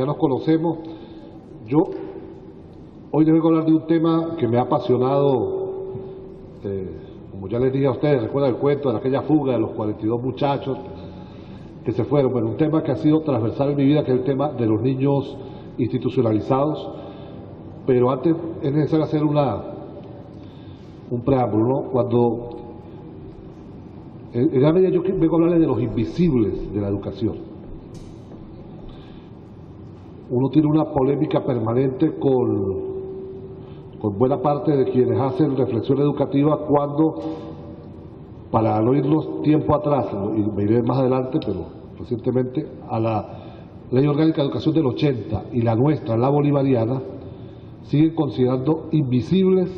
nos conocemos, yo hoy les vengo a hablar de un tema que me ha apasionado, como ya les dije a ustedes, recuerdan el cuento de aquella fuga de los 42 muchachos que se fueron. Bueno, un tema que ha sido transversal en mi vida, que es el tema de los niños institucionalizados, pero antes es necesario hacer un preámbulo, ¿no? Cuando en gran medida yo vengo a hablarles de los invisibles de la educación. Uno tiene una polémica permanente con buena parte de quienes hacen reflexión educativa cuando, para no irnos tiempo atrás, y me iré más adelante, pero recientemente, a la Ley Orgánica de Educación del 80 y la nuestra, la bolivariana, siguen considerando invisibles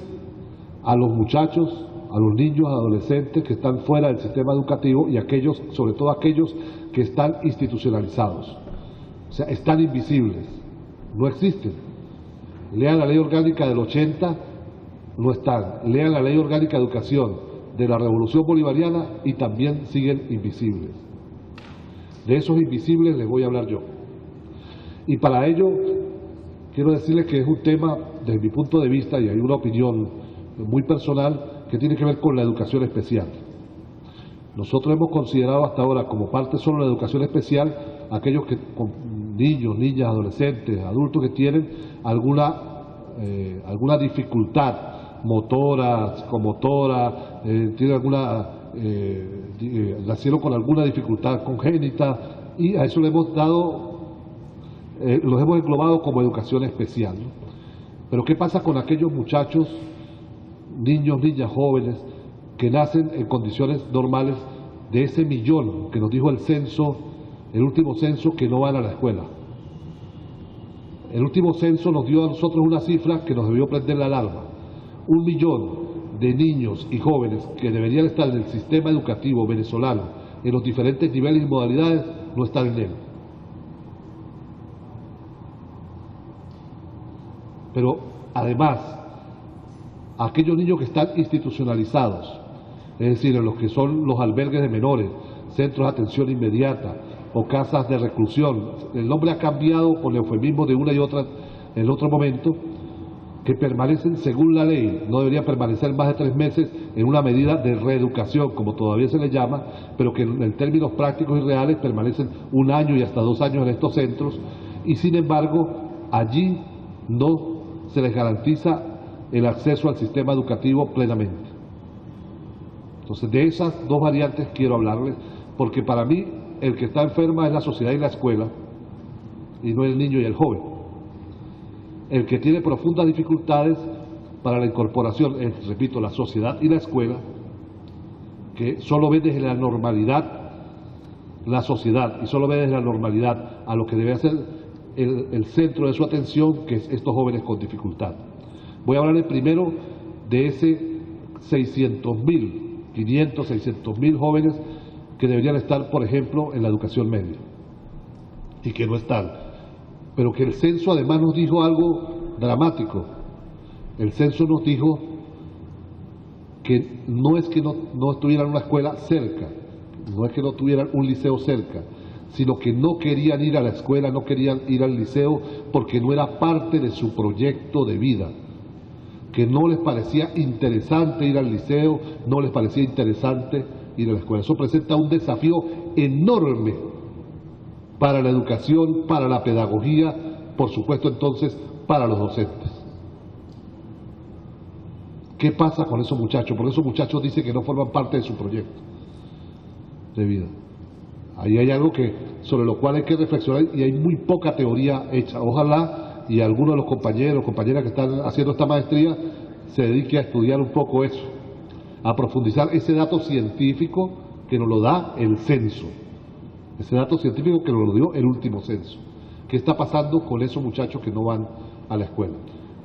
a los muchachos, a los niños, adolescentes que están fuera del sistema educativo y aquellos, sobre todo aquellos que están institucionalizados. O sea, están invisibles, no existen. Lean la Ley Orgánica del 80, no están. Lean la Ley Orgánica de Educación de la Revolución Bolivariana y también siguen invisibles. De esos invisibles les voy a hablar yo. Y para ello quiero decirles que es un tema, desde mi punto de vista, y hay una opinión muy personal, que tiene que ver con la educación especial. Nosotros hemos considerado hasta ahora como parte solo de la educación especial aquellos que, niños, niñas, adolescentes, adultos que tienen alguna dificultad motora, psicomotora, tienen nacieron con alguna dificultad congénita, y a eso le hemos dado, los hemos englobado como educación especial, ¿no? Pero ¿qué pasa con aquellos muchachos, niños, niñas, jóvenes, que nacen en condiciones normales, de ese millón que nos dijo el censo, el último censo, que no van a la escuela? El último censo nos dio a nosotros una cifra que nos debió prender la alarma. 1 millón de niños y jóvenes que deberían estar en el sistema educativo venezolano, en los diferentes niveles y modalidades, no están en él. Pero además, aquellos niños que están institucionalizados, es decir, en los que son los albergues de menores, centros de atención inmediata o casas de reclusión, el nombre ha cambiado con el eufemismo de una y otra en otro momento, que permanecen según la ley, no deberían permanecer más de 3 meses en una medida de reeducación, como todavía se le llama, pero que en términos prácticos y reales permanecen 1 año y hasta 2 años en estos centros, y sin embargo allí no se les garantiza el acceso al sistema educativo plenamente. Entonces, de esas dos variantes quiero hablarles, porque para mí el que está enferma es la sociedad y la escuela, y no el niño y el joven. El que tiene profundas dificultades para la incorporación es, repito, la sociedad y la escuela, que solo ve desde la normalidad la sociedad y solo ve desde la normalidad a lo que debe ser el centro de su atención, que es estos jóvenes con dificultad. Voy a hablarles primero de ese 600.000 jóvenes que deberían estar, por ejemplo, en la educación media y que no están. Pero que el censo además nos dijo algo dramático. El censo nos dijo que no es que no tuvieran una escuela cerca, no es que no tuvieran un liceo cerca, sino que no querían ir a la escuela, no querían ir al liceo porque no era parte de su proyecto de vida, que no les parecía interesante ir al liceo, no les parecía interesante ir a la escuela. Eso presenta un desafío enorme para la educación, para la pedagogía, por supuesto entonces para los docentes. ¿Qué pasa con esos muchachos? Porque esos muchachos dicen que no forman parte de su proyecto de vida. Ahí hay algo sobre lo cual hay que reflexionar y hay muy poca teoría hecha. Ojalá y algunos de los compañeros, compañeras que están haciendo esta maestría se dedique a estudiar un poco eso, a profundizar ese dato científico que nos lo da el censo, ese dato científico que nos lo dio el último censo. ¿Qué está pasando con esos muchachos que no van a la escuela?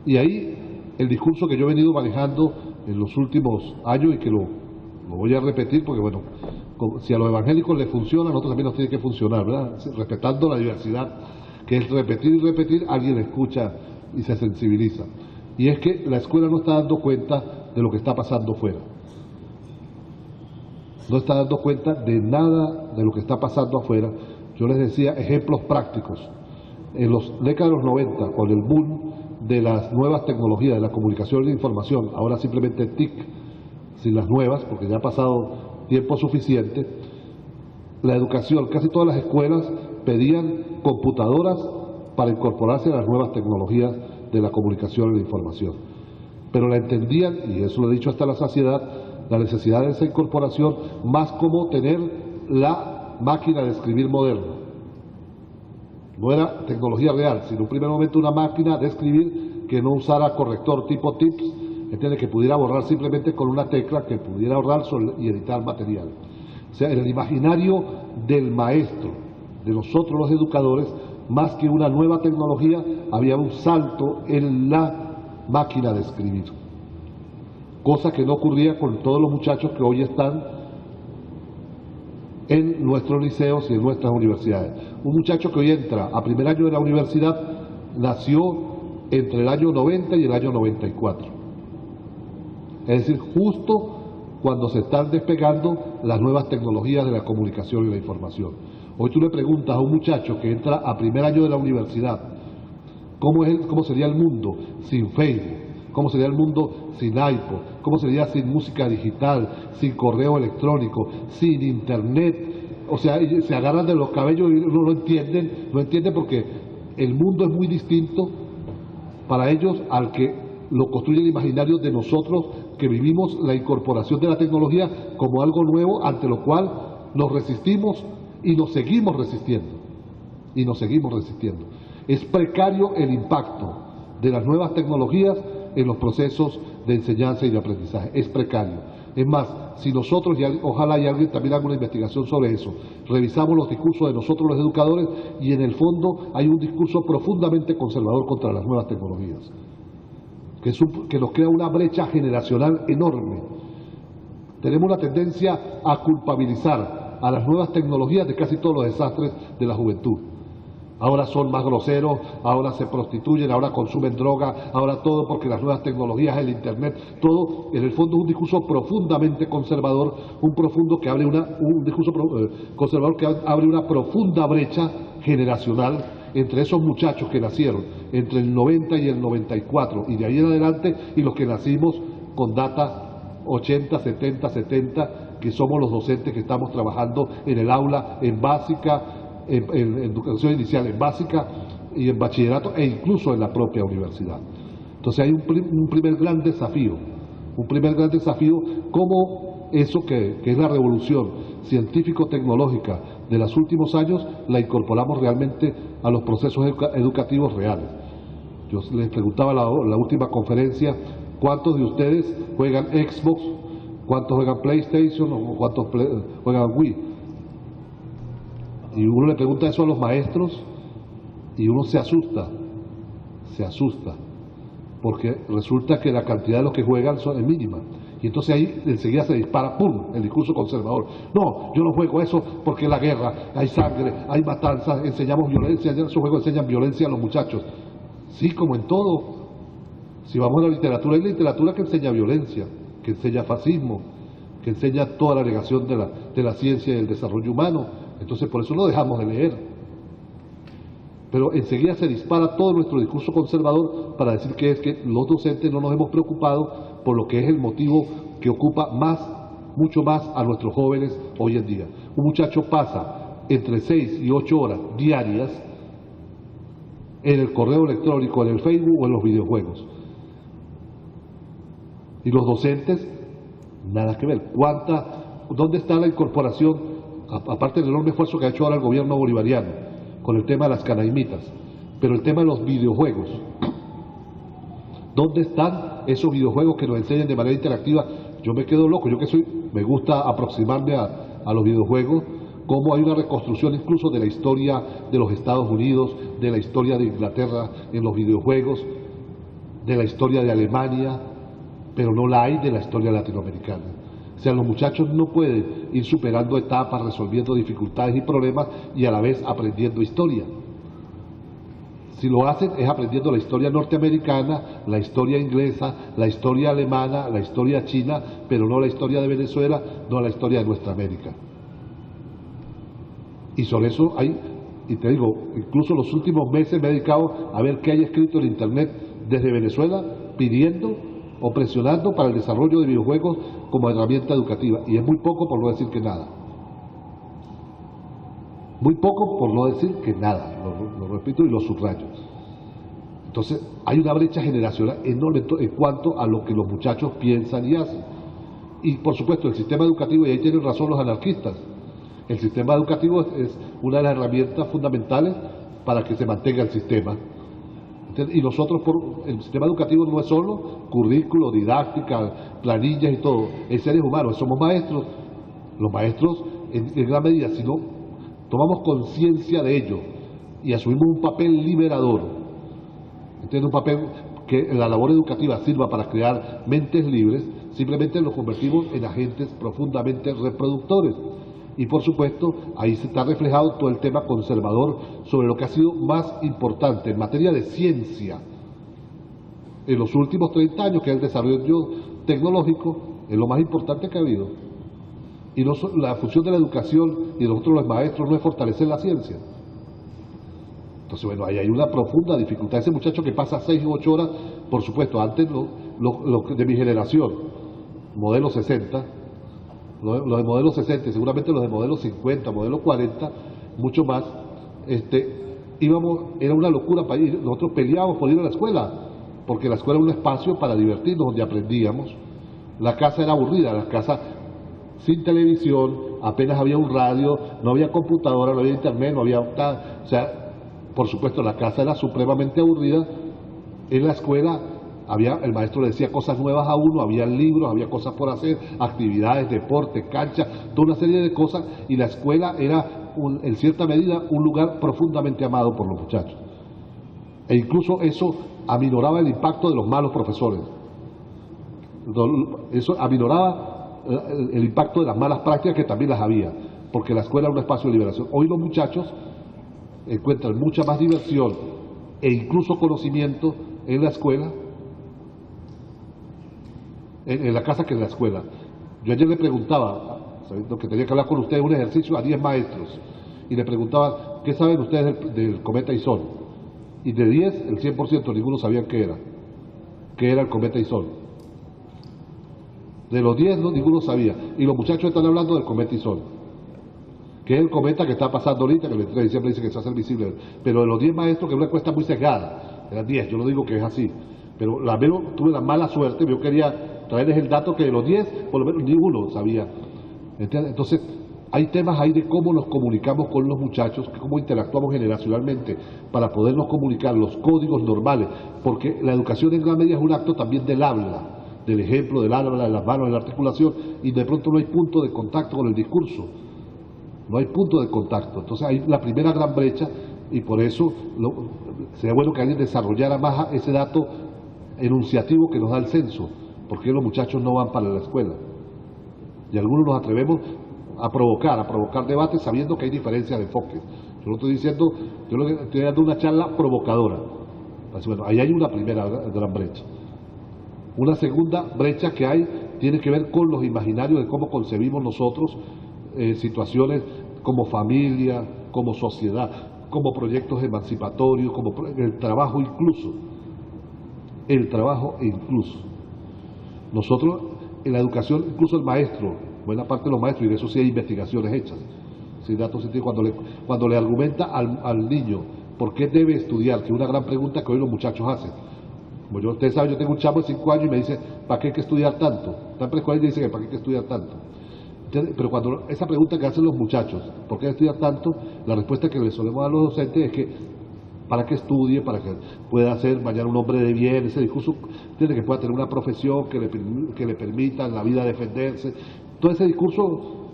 Y ahí el discurso que yo he venido manejando en los últimos años y que lo voy a repetir porque, bueno, si a los evangélicos les funciona, a nosotros también nos tiene que funcionar, ¿verdad? Respetando la diversidad, que es repetir y repetir, alguien escucha y se sensibiliza. Y es que la escuela no está dando cuenta de lo que está pasando fuera. No está dando cuenta de nada de lo que está pasando afuera. Yo les decía ejemplos prácticos. En los décadas de los 90, con el boom de las nuevas tecnologías, de la comunicación y la información, ahora simplemente TIC, sin las nuevas, porque ya ha pasado tiempo suficiente, la educación, casi todas las escuelas pedían computadoras para incorporarse a las nuevas tecnologías de la comunicación y la información. Pero la entendían, y eso lo he dicho hasta la saciedad, la necesidad de esa incorporación más como tener la máquina de escribir moderna. No era tecnología real, sino en un primer momento una máquina de escribir que no usara corrector tipo TIPS, entiende, que pudiera borrar simplemente con una tecla, que pudiera borrar y editar material. O sea, en el imaginario del maestro, de nosotros los educadores, más que una nueva tecnología, había un salto en la máquina de escribir. Cosa que no ocurría con todos los muchachos que hoy están en nuestros liceos y en nuestras universidades. Un muchacho que hoy entra a primer año de la universidad nació entre el año 90 y el año 94. Es decir, justo cuando se están despegando las nuevas tecnologías de la comunicación y la información. Hoy tú le preguntas a un muchacho que entra a primer año de la universidad, ¿cómo sería el mundo sin Facebook? ¿Cómo sería el mundo sin iPod? ¿Cómo sería sin música digital, sin correo electrónico, sin internet? O sea, se agarran de los cabellos y no lo entienden, porque el mundo es muy distinto para ellos al que lo construye el imaginario de nosotros, que vivimos la incorporación de la tecnología como algo nuevo, ante lo cual nos resistimos y nos seguimos resistiendo. Es precario el impacto de las nuevas tecnologías en los procesos de enseñanza y de aprendizaje. Es precario. Es más, si nosotros, y ojalá y alguien también haga una investigación sobre eso, revisamos los discursos de nosotros los educadores, y en el fondo hay un discurso profundamente conservador contra las nuevas tecnologías, que nos crea una brecha generacional enorme. Tenemos la tendencia a culpabilizar a las nuevas tecnologías de casi todos los desastres de la juventud. Ahora son más groseros, ahora se prostituyen, ahora consumen droga, ahora todo porque las nuevas tecnologías, el internet, todo en el fondo es un discurso profundamente conservador, un discurso conservador que abre una profunda brecha generacional entre esos muchachos que nacieron entre el 90 y el 94 y de ahí en adelante, y los que nacimos con data 80, 70, que somos los docentes que estamos trabajando en el aula, en básica, en educación inicial, en básica y en bachillerato, e incluso en la propia universidad. Entonces hay un primer gran desafío, cómo eso que es la revolución científico-tecnológica de los últimos años la incorporamos realmente a los procesos educativos reales. Yo les preguntaba en la última conferencia, ¿cuántos de ustedes juegan Xbox? ¿Cuántos juegan PlayStation? ¿O cuántos juegan Wii? Y uno le pregunta eso a los maestros y uno se asusta, porque resulta que la cantidad de los que juegan es mínima. Y entonces ahí enseguida se dispara, ¡pum!, el discurso conservador. No, yo no juego eso porque es la guerra, hay sangre, hay matanzas, enseñamos violencia, esos juegos enseñan violencia a los muchachos. Sí, como en todo. Si vamos a la literatura, hay literatura que enseña violencia, que enseña fascismo, que enseña toda la negación de la ciencia y del desarrollo humano. Entonces por eso lo dejamos de leer. Pero enseguida se dispara todo nuestro discurso conservador para decir que es que los docentes no nos hemos preocupado por lo que es el motivo que ocupa mucho más a nuestros jóvenes hoy en día. Un muchacho pasa entre 6 y 8 horas diarias en el correo electrónico, en el Facebook o en los videojuegos. Y los docentes, nada que ver. ¿Dónde está la incorporación? Aparte del enorme esfuerzo que ha hecho ahora el gobierno bolivariano con el tema de las canaimitas, pero el tema de los videojuegos. ¿Dónde están esos videojuegos que nos enseñan de manera interactiva? Yo me quedo loco, me gusta aproximarme a los videojuegos, cómo hay una reconstrucción incluso de la historia de los Estados Unidos, de la historia de Inglaterra en los videojuegos, de la historia de Alemania, pero no la hay de la historia latinoamericana. O sea, los muchachos no pueden ir superando etapas, resolviendo dificultades y problemas y a la vez aprendiendo historia. Si lo hacen es aprendiendo la historia norteamericana, la historia inglesa, la historia alemana, la historia china, pero no la historia de Venezuela, no la historia de nuestra América. Y sobre eso hay Y te digo, incluso los últimos meses me he dedicado a ver qué hay escrito en internet desde Venezuela pidiendo o presionando para el desarrollo de videojuegos como herramienta educativa. Y es muy poco por no decir que nada. Muy poco por no decir que nada, lo repito y lo subrayo. Entonces hay una brecha generacional enorme en cuanto a lo que los muchachos piensan y hacen. Y por supuesto el sistema educativo, y ahí tienen razón los anarquistas, el sistema educativo es una de las herramientas fundamentales para que se mantenga el sistema. Y nosotros, el sistema educativo no es solo currículo, didáctica, planillas y todo, es seres humanos, somos maestros. Los maestros en gran medida, si no tomamos conciencia de ello y asumimos un papel liberador, un papel que la labor educativa sirva para crear mentes libres, simplemente nos convertimos en agentes profundamente reproductores. Y por supuesto, ahí se está reflejado todo el tema conservador sobre lo que ha sido más importante en materia de ciencia en los últimos 30 años, que es el desarrollo tecnológico, es lo más importante que ha habido. Y la función de la educación y de nosotros los maestros no es fortalecer la ciencia. Entonces, bueno, ahí hay una profunda dificultad. Ese muchacho que pasa 6 u 8 horas, por supuesto, antes los de mi generación, modelo 60, los de modelo 60, seguramente los de modelo 50, modelo 40, mucho más, era una locura para ir. Nosotros peleábamos por ir a la escuela, porque la escuela era un espacio para divertirnos, donde aprendíamos. La casa era aburrida, la casa sin televisión, apenas había un radio, no había computadora, no había internet, no había... O sea, por supuesto, la casa era supremamente aburrida. En la escuela el maestro le decía cosas nuevas a uno, había libros, había cosas por hacer, actividades, deporte, cancha, toda una serie de cosas, y la escuela era, en cierta medida, un lugar profundamente amado por los muchachos. E incluso eso aminoraba el impacto de los malos profesores. Eso aminoraba el impacto de las malas prácticas, que también las había, porque la escuela era un espacio de liberación. Hoy los muchachos encuentran mucha más diversión e incluso conocimiento en la escuela, en la casa, que en la escuela. Yo ayer le preguntaba, sabiendo que tenía que hablar con ustedes, un ejercicio a 10 maestros, y le preguntaba, ¿qué saben ustedes del cometa Ison? Y de 10, el 100% ninguno sabía qué era el cometa Ison. De los 10, ninguno sabía, y los muchachos están hablando del cometa Ison, que es el cometa que está pasando ahorita, que el 23 de diciembre dice que se va a hacer visible. Pero de los 10 maestros, que es una encuesta muy sesgada, eran 10, yo no digo que es así, pero tuve la mala suerte, yo quería traerles el dato que de los 10, por lo menos ni uno sabía. ¿Entiendes? Entonces, hay temas ahí de cómo nos comunicamos con los muchachos, cómo interactuamos generacionalmente para podernos comunicar, los códigos normales, porque la educación en gran medida es un acto también del habla, del ejemplo, del habla, de las manos, de la articulación, y de pronto no hay punto de contacto con el discurso. No hay punto de contacto. Entonces hay la primera gran brecha, y por eso sería bueno que alguien desarrollara más ese dato enunciativo que nos da el censo. ¿Por qué los muchachos no van para la escuela? Y algunos nos atrevemos a provocar debates sabiendo que hay diferencias de enfoques. Yo no estoy diciendo, yo lo que estoy dando una charla provocadora. Así, bueno, ahí hay una primera gran brecha. Una segunda brecha que hay tiene que ver con los imaginarios de cómo concebimos nosotros situaciones como familia, como sociedad, como proyectos emancipatorios, como el trabajo incluso. El trabajo incluso. Nosotros en la educación, incluso el maestro, buena parte de los maestros, y de eso sí hay investigaciones hechas, sin datos científicos, cuando le argumenta al niño por qué debe estudiar, que es una gran pregunta que hoy los muchachos hacen. Como ustedes saben, yo tengo un chamo de 5 años y me dice, ¿para qué hay que estudiar tanto? Está en preescolar y dice que ¿para qué hay que estudiar tanto? Pero cuando esa pregunta que hacen los muchachos, ¿por qué estudiar tanto? La respuesta que les solemos dar a los docentes es que para que estudie, para que pueda ser mañana un hombre de bien, ese discurso, tiene que pueda tener una profesión que le permita en la vida defenderse. Todo ese discurso,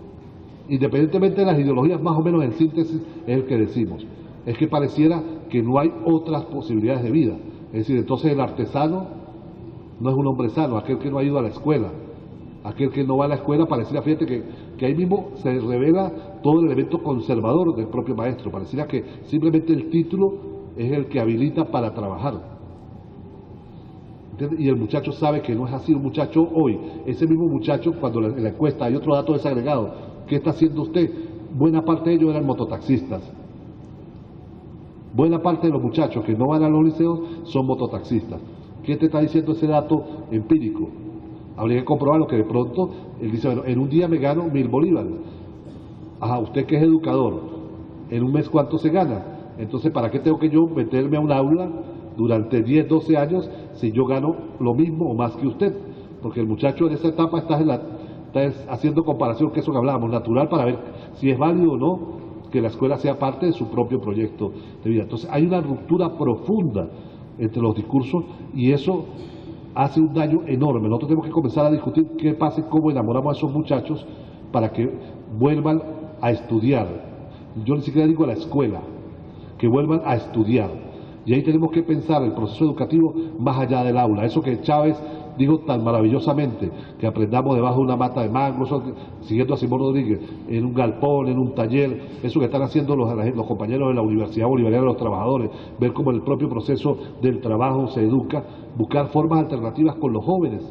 independientemente de las ideologías, más o menos en síntesis, es el que decimos. Es que pareciera que no hay otras posibilidades de vida. Es decir, entonces el artesano no es un hombre sano, aquel que no ha ido a la escuela. Aquel que no va a la escuela, pareciera, fíjate que ahí mismo se revela todo el elemento conservador del propio maestro. Pareciera que simplemente el título es el que habilita para trabajar. ¿Entiendes? Y el muchacho sabe que no es así. El muchacho hoy, ese mismo muchacho, cuando en la encuesta hay otro dato desagregado, ¿qué está haciendo usted? Buena parte de ellos eran mototaxistas. Buena parte de los muchachos que no van a los liceos son mototaxistas. ¿Qué te está diciendo ese dato empírico? Habría que comprobarlo, que de pronto él dice, bueno, en un día me gano 1000 bolívares. Ajá, usted que es educador, ¿en un mes cuánto se gana? Entonces, ¿para qué tengo que yo meterme a un aula durante 10, 12 años si yo gano lo mismo o más que usted? Porque el muchacho en esa etapa está haciendo comparación, que eso que hablábamos, natural, para ver si es válido o no que la escuela sea parte de su propio proyecto de vida. Entonces, hay una ruptura profunda entre los discursos y eso hace un daño enorme. Nosotros tenemos que comenzar a discutir qué pasa y cómo enamoramos a esos muchachos para que vuelvan a estudiar. Yo ni siquiera digo a la escuela, que vuelvan a estudiar. Y ahí tenemos que pensar el proceso educativo más allá del aula. Eso que Chávez dijo tan maravillosamente, que aprendamos debajo de una mata de mango, siguiendo a Simón Rodríguez, en un galpón, en un taller, eso que están haciendo los compañeros de la Universidad Bolivariana de los Trabajadores, ver cómo en el propio proceso del trabajo se educa, buscar formas alternativas con los jóvenes.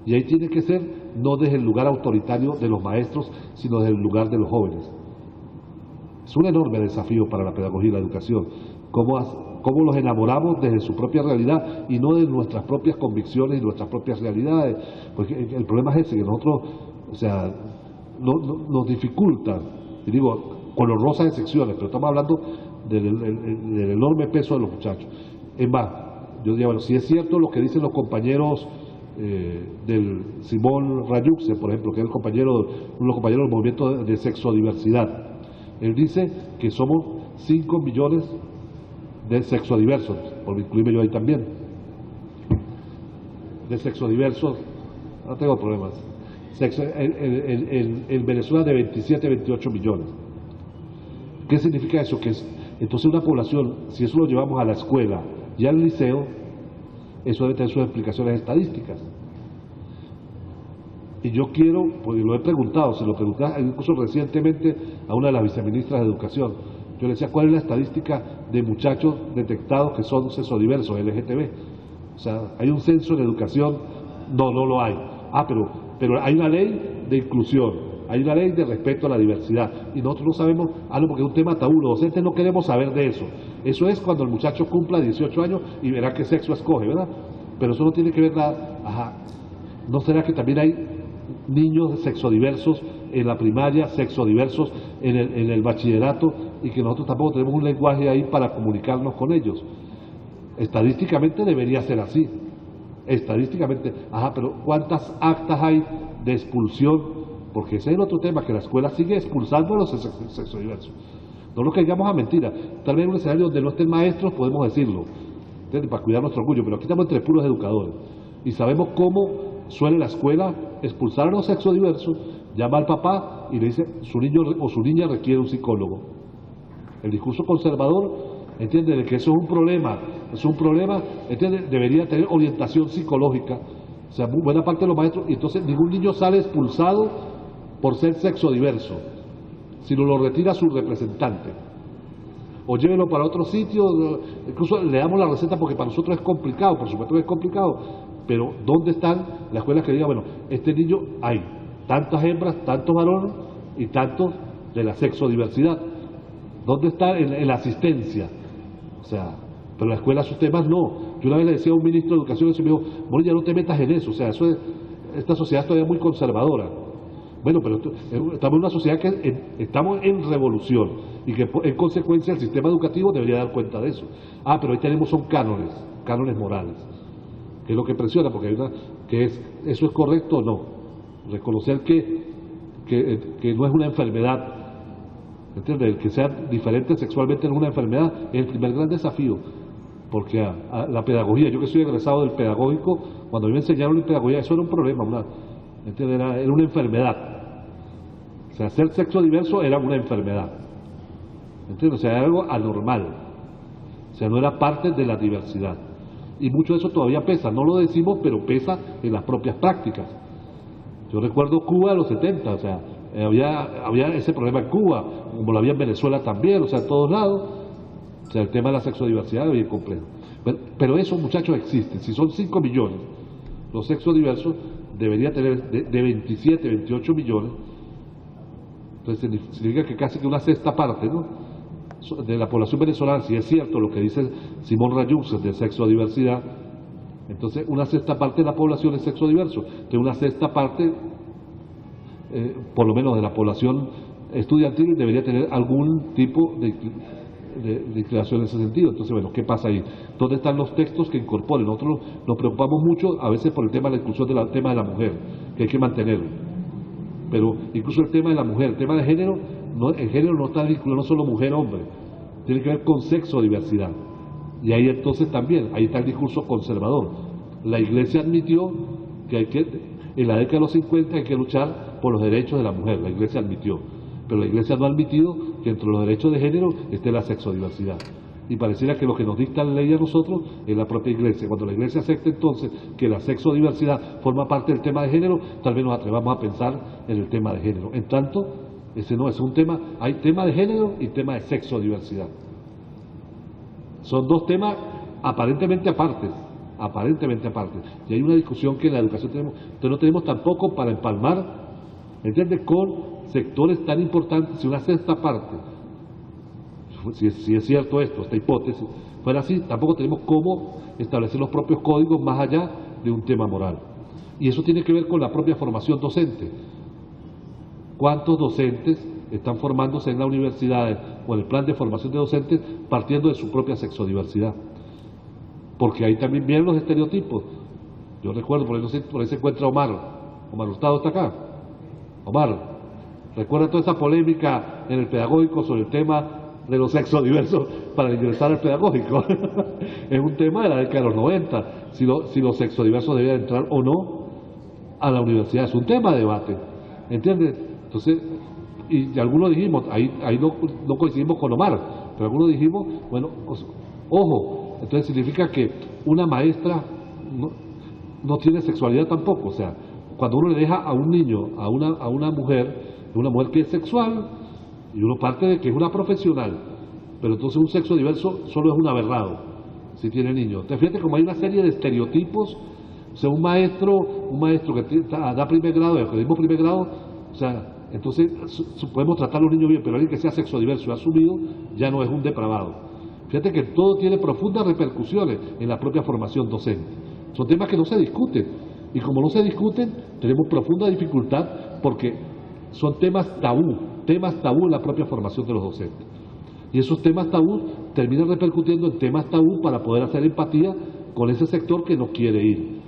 Y ahí tiene que ser no desde el lugar autoritario de los maestros, sino desde el lugar de los jóvenes. Es un enorme desafío para la pedagogía y la educación. ¿Cómo los enamoramos desde su propia realidad y no de nuestras propias convicciones y nuestras propias realidades? Porque el problema es ese, que nosotros, o sea, nos dificulta, y digo, con honrosas excepciones, pero estamos hablando del enorme peso de los muchachos. Es más, yo digo, bueno, si es cierto lo que dicen los compañeros del Simón Rayuxe, por ejemplo, que es uno de los compañeros del movimiento de sexodiversidad, él dice que somos 5 millones de sexodiversos, por incluirme yo ahí también, de sexodiversos, no tengo problemas, en Venezuela de 27, 28 millones. ¿Qué significa eso? Que entonces una población, si eso lo llevamos a la escuela y al liceo, eso debe tener sus explicaciones estadísticas. Y yo quiero, porque lo he preguntado, se lo pregunté incluso recientemente a una de las viceministras de Educación, yo le decía, ¿cuál es la estadística de muchachos detectados que son sexodiversos, LGTB? O sea, ¿hay un censo en educación? No, no lo hay. Pero hay una ley de inclusión, hay una ley de respeto a la diversidad, y nosotros no sabemos, porque es un tema tabú, los docentes no queremos saber de eso. Eso es cuando el muchacho cumpla 18 años y verá qué sexo escoge, ¿verdad? Pero eso no tiene que ver ¿no será que también hay niños sexodiversos en la primaria, sexodiversos en el bachillerato, y que nosotros tampoco tenemos un lenguaje ahí para comunicarnos con ellos? Estadísticamente debería ser así, estadísticamente, pero ¿cuántas actas hay de expulsión? Porque ese es el otro tema, que la escuela sigue expulsando a los sexodiversos. No nos caigamos a mentiras. Tal vez en un escenario donde no estén maestros podemos decirlo, ¿entiendes?, para cuidar nuestro orgullo, pero aquí estamos entre puros educadores y sabemos cómo suele la escuela expulsar a los sexodiversos. Llama al papá y le dice, su niño o su niña requiere un psicólogo. El discurso conservador, entiende, de que eso es un problema, entiende, debería tener orientación psicológica. O sea, muy buena parte de los maestros, y entonces ningún niño sale expulsado por ser sexodiverso, sino lo retira su representante. O llévenlo para otro sitio, incluso le damos la receta porque para nosotros es complicado, por supuesto que es complicado, pero ¿dónde están las escuelas que digan, bueno, este niño hay tantas hembras, tantos varones y tantos de la sexodiversidad? ¿Dónde está en la asistencia? O sea, pero la escuela sus temas no. Yo una vez le decía a un ministro de Educación, y me dijo, bueno, ya no te metas en eso, o sea, esta sociedad es todavía muy conservadora. Bueno, pero estamos en una sociedad que estamos en revolución y que en consecuencia el sistema educativo debería dar cuenta de eso. Pero ahí tenemos son cánones morales, que es lo que presiona, porque hay ¿eso es correcto o no? Reconocer que no es una enfermedad, ¿entiendes? El que sea diferente sexualmente no es una enfermedad, es el primer gran desafío, porque la pedagogía, yo que soy egresado del pedagógico, cuando a mí me enseñaron en pedagogía, eso era un problema, ¿entiendes? Era una enfermedad. O sea, ser sexo diverso era una enfermedad, ¿entiendes? O sea, era algo anormal, o sea, no era parte de la diversidad. Y mucho de eso todavía pesa, no lo decimos, pero pesa en las propias prácticas. Yo recuerdo Cuba en los 70, o sea, había ese problema en Cuba, como lo había en Venezuela también, o sea, en todos lados. O sea, el tema de la sexodiversidad es bien complejo. Pero esos muchachos existen. Si son 5 millones, los sexodiversos debería tener de 27, 28 millones. Entonces significa que casi que una sexta parte, ¿no?, de la población venezolana, si es cierto lo que dice Simón Rayux de sexodiversidad, entonces una sexta parte de la población es sexodiverso, de una sexta parte, por lo menos de la población estudiantil, debería tener algún tipo de inclinación en ese sentido. Entonces, bueno, ¿qué pasa ahí? ¿Dónde están los textos que incorporen? Nosotros nos preocupamos mucho a veces por el tema de la inclusión del tema de la mujer, que hay que mantenerlo. Pero incluso el tema de la mujer, el tema de género, el género no está vinculado no solo mujer-hombre, tiene que ver con sexodiversidad. Y ahí entonces también, ahí está el discurso conservador. La Iglesia admitió que en la década de los 50 hay que luchar por los derechos de la mujer, la Iglesia admitió. Pero la Iglesia no ha admitido que entre los derechos de género esté la sexodiversidad. Y pareciera que lo que nos dicta la ley a nosotros es la propia Iglesia. Cuando la Iglesia acepta entonces que la sexodiversidad forma parte del tema de género, tal vez nos atrevamos a pensar en el tema de género. En tanto, ese no es un tema, hay tema de género y tema de sexodiversidad. Son dos temas aparentemente apartes. Y hay una discusión que en la educación tenemos, entonces no tenemos tampoco para empalmar, ¿entiendes?, con sectores tan importantes. Si una sexta parte, si es cierto esto, esta hipótesis, fuera así, tampoco tenemos cómo establecer los propios códigos más allá de un tema moral. Y eso tiene que ver con la propia formación docente. ¿Cuántos docentes están formándose en la universidad o en el plan de formación de docentes partiendo de su propia sexodiversidad? Porque ahí también vienen los estereotipos. Yo recuerdo, por ahí se encuentra Omar Hurtado, ¿está acá? Omar, ¿recuerda toda esa polémica en el pedagógico sobre el tema de los sexodiversos para ingresar al pedagógico? Es un tema de la década de los 90, si los sexodiversos debían entrar o no a la universidad. Es un tema de debate, ¿entiendes? Entonces, y algunos dijimos, ahí no coincidimos con Omar, pero algunos dijimos, bueno, ojo, entonces significa que una maestra no tiene sexualidad tampoco. O sea, cuando uno le deja a un niño, a una mujer que es sexual, y uno parte de que es una profesional, pero entonces un sexo diverso solo es un aberrado si tiene niños. Entonces fíjate como hay una serie de estereotipos. O sea, un maestro que da primer grado, de periodismo primer grado, o sea, entonces podemos tratar a los niños bien, pero alguien que sea sexo diverso y asumido ya no es un depravado. Fíjate que todo tiene profundas repercusiones en la propia formación docente. Son temas que no se discuten, y como no se discuten, tenemos profunda dificultad porque son temas tabú en la propia formación de los docentes. Y esos temas tabú terminan repercutiendo en temas tabú para poder hacer empatía con ese sector que no quiere ir.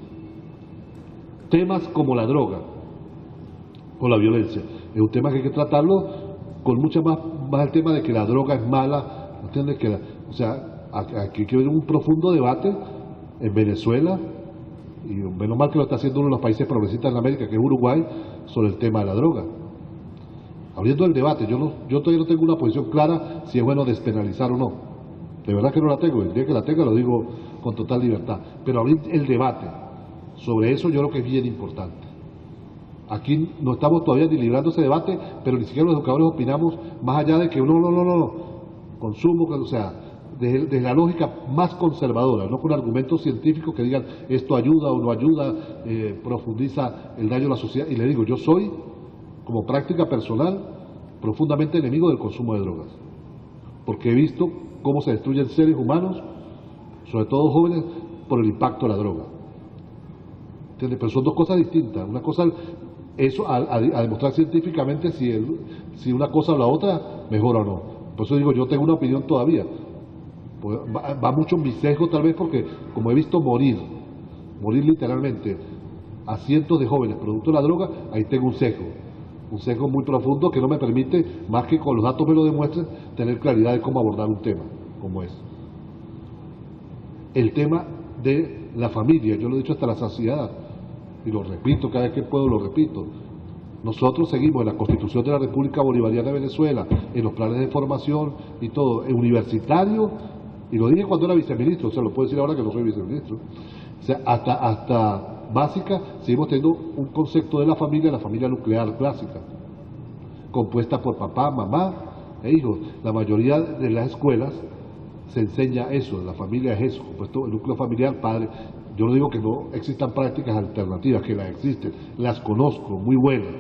Temas como la droga o la violencia, es un tema que hay que tratarlo con mucha más el tema de que la droga es mala, ¿entiendes? O sea, aquí hay que ver un profundo debate en Venezuela, y menos mal que lo está haciendo uno de los países progresistas en América, que es Uruguay, sobre el tema de la droga. Abriendo el debate, yo todavía no tengo una posición clara si es bueno despenalizar o no. De verdad que no la tengo, el día que la tenga lo digo con total libertad. Pero abrir el debate sobre eso yo creo que es bien importante. Aquí no estamos todavía ni librando ese debate, pero ni siquiera los educadores opinamos más allá de que no, consumo, o sea, desde la lógica más conservadora, no con argumentos científicos que digan esto ayuda o no ayuda, profundiza el daño a la sociedad. Y le digo, yo soy, como práctica personal, profundamente enemigo del consumo de drogas, porque he visto cómo se destruyen seres humanos, sobre todo jóvenes, por el impacto de la droga. ¿Entiendes? Pero son dos cosas distintas. Una cosa, eso a demostrar científicamente si una cosa o la otra mejora o no. Por eso digo, yo tengo una opinión todavía. Pues va mucho en mi sesgo tal vez porque como he visto morir literalmente a cientos de jóvenes producto de la droga, ahí tengo un sesgo muy profundo que no me permite, más que con los datos me lo demuestren, tener claridad de cómo abordar un tema como es. El tema de la familia, yo lo he dicho hasta la saciedad, y lo repito, cada vez que puedo lo repito. Nosotros seguimos en la Constitución de la República Bolivariana de Venezuela, en los planes de formación y todo, en universitario, y lo dije cuando era viceministro, o sea, lo puedo decir ahora que no soy viceministro, o sea, hasta básica, seguimos teniendo un concepto de la familia nuclear clásica, compuesta por papá, mamá e hijos. La mayoría de las escuelas se enseña eso, la familia es eso, compuesto el núcleo familiar, padre. Yo no digo que no existan prácticas alternativas, que las existen, las conozco, muy buenas,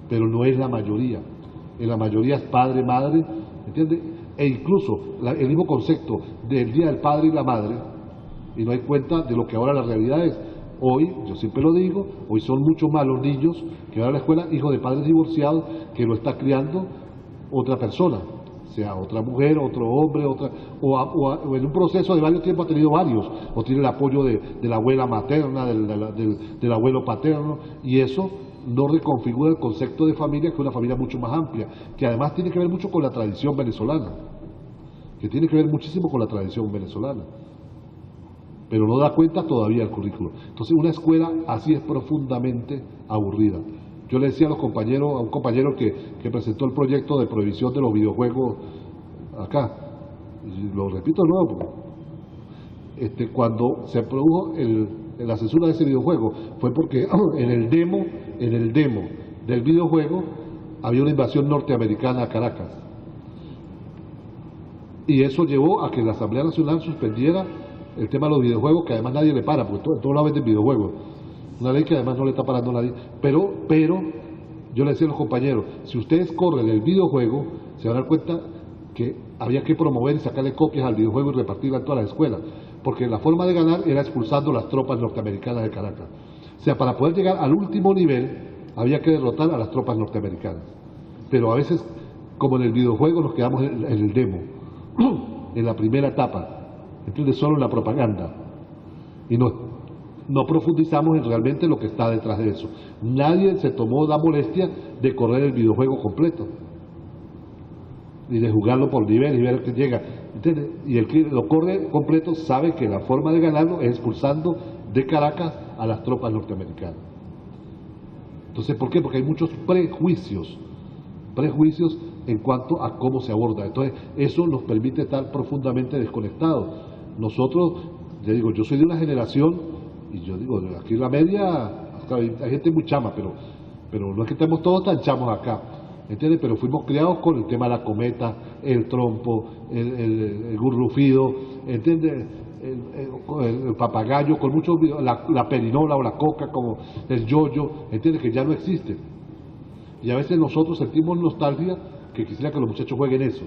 pero no es la mayoría. En la mayoría es padre, madre, ¿entiendes? e incluso el mismo concepto del Día del Padre y la Madre, y no hay cuenta de lo que ahora la realidad es. Hoy, yo siempre lo digo, hoy son mucho más los niños que van a la escuela, hijos de padres divorciados, que lo está criando otra persona, sea otra mujer, otro hombre, o en un proceso de varios tiempos ha tenido varios, o tiene el apoyo de la abuela materna, del abuelo paterno, y eso no reconfigura el concepto de familia, que es una familia mucho más amplia, que además tiene que ver mucho con la tradición venezolana, que tiene que ver muchísimo con la tradición venezolana, pero no da cuenta todavía el currículo. Entonces una escuela así es profundamente aburrida. Yo le decía a un compañero que presentó el proyecto de prohibición de los videojuegos acá, y lo repito de nuevo, cuando se produjo la censura de ese videojuego fue porque en el demo del videojuego había una invasión norteamericana a Caracas, y eso llevó a que la Asamblea Nacional suspendiera el tema de los videojuegos, que además nadie le para, porque todos lados venden videojuegos, una ley que además no le está parando a nadie, pero yo le decía a los compañeros, si ustedes corren el videojuego, se van a dar cuenta que había que promover y sacarle copias al videojuego y repartirla en todas las escuelas, porque la forma de ganar era expulsando las tropas norteamericanas de Caracas. O sea, para poder llegar al último nivel, había que derrotar a las tropas norteamericanas. Pero a veces, como en el videojuego, nos quedamos en el demo, en la primera etapa, ¿entiendes? Solo en la propaganda. Y no profundizamos en realmente lo que está detrás de eso. Nadie se tomó la molestia de correr el videojuego completo y de jugarlo por nivel y ver el que llega, ¿entiendes? Y el que lo corre completo sabe que la forma de ganarlo es expulsando de Caracas a las tropas norteamericanas. Entonces, ¿por qué? Porque hay muchos prejuicios en cuanto a cómo se aborda. Entonces, eso nos permite estar profundamente desconectados. Nosotros, ya digo, yo soy de una generación, y yo digo, aquí en la media, hay gente muy chama, pero no es que estemos todos tan chamos acá, ¿entiendes? Pero fuimos criados con el tema de la cometa, el trompo, el gurrufido, ¿entiendes? El papagayo, con muchos, la perinola o la coca, como el yoyo, ¿entiendes? Que ya no existe. Y a veces nosotros sentimos nostalgia que quisiera que los muchachos jueguen eso,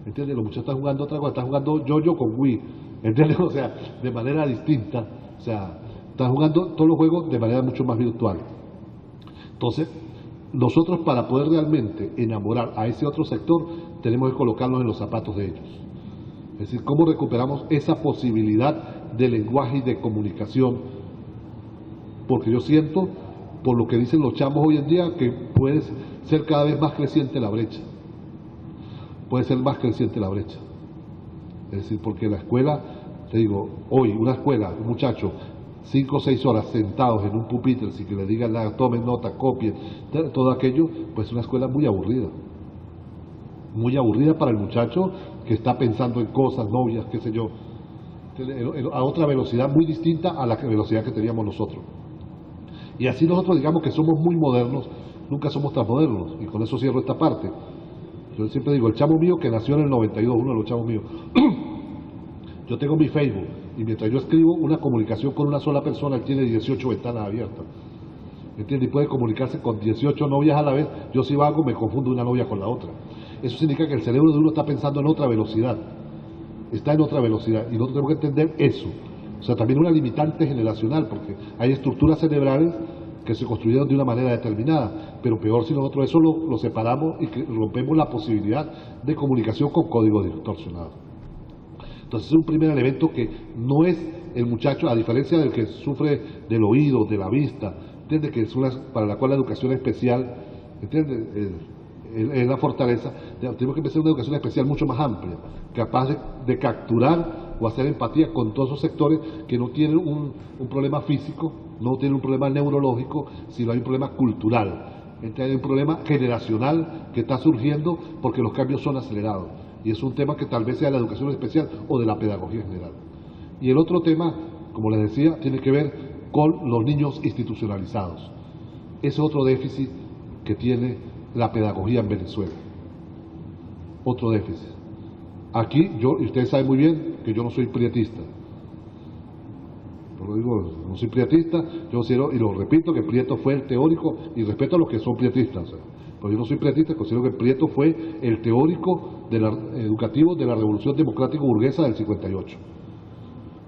¿entiendes? Los muchachos están jugando otra cosa, están jugando yoyo con Wii, ¿entiendes? O sea, de manera distinta, o sea, están jugando todos los juegos de manera mucho más virtual. Entonces, nosotros para poder realmente enamorar a ese otro sector, tenemos que colocarnos en los zapatos de ellos. Es decir, cómo recuperamos esa posibilidad de lenguaje y de comunicación, porque yo siento, por lo que dicen los chamos hoy en día, que puede ser cada vez más creciente la brecha. Puede ser más creciente la brecha. Es decir, porque la escuela, te digo, hoy una escuela, un muchacho, 5 o 6 horas sentados en un pupitre, sin que le digan nada, tomen nota, copien, todo aquello, pues es una escuela muy aburrida. Muy aburrida para el muchacho que está pensando en cosas, novias, qué sé yo, a otra velocidad muy distinta a la velocidad que teníamos nosotros. Y así nosotros digamos que somos muy modernos, nunca somos tan modernos, y con eso cierro esta parte. Yo siempre digo, el chamo mío que nació en el 92, uno de los chamos míos, yo tengo mi Facebook, y mientras yo escribo una comunicación con una sola persona, él tiene 18 ventanas abiertas, ¿entiendes? Y puede comunicarse con 18 novias a la vez. Yo si vago me confundo una novia con la otra. Eso significa que el cerebro de uno está pensando en otra velocidad, está en otra velocidad, y nosotros tenemos que entender eso. O sea, también una limitante generacional, porque hay estructuras cerebrales que se construyeron de una manera determinada, pero peor si nosotros eso lo separamos y que rompemos la posibilidad de comunicación con código distorsionado. Entonces es un primer elemento que no es el muchacho, a diferencia del que sufre del oído, de la vista, ¿entiende? Que es para la cual la educación especial, ¿entiende? Es la fortaleza. Tenemos que empezar una educación especial mucho más amplia, capaz de capturar o hacer empatía con todos esos sectores que no tienen un problema físico, no tienen un problema neurológico, sino hay un problema cultural. Entonces hay un problema generacional que está surgiendo porque los cambios son acelerados. Y es un tema que tal vez sea de la educación especial o de la pedagogía en general. Y el otro tema, como les decía, tiene que ver con los niños institucionalizados. Ese es otro déficit que tiene la pedagogía en Venezuela. Otro déficit. Aquí yo, y ustedes saben muy bien que yo no soy prietista. Lo digo, no soy prietista, yo considero, y lo repito, que Prieto fue el teórico, y respeto a los que son prietistas. O sea, pero yo no soy prietista, considero que Prieto fue el teórico educativos de la Revolución Democrática Burguesa del 58.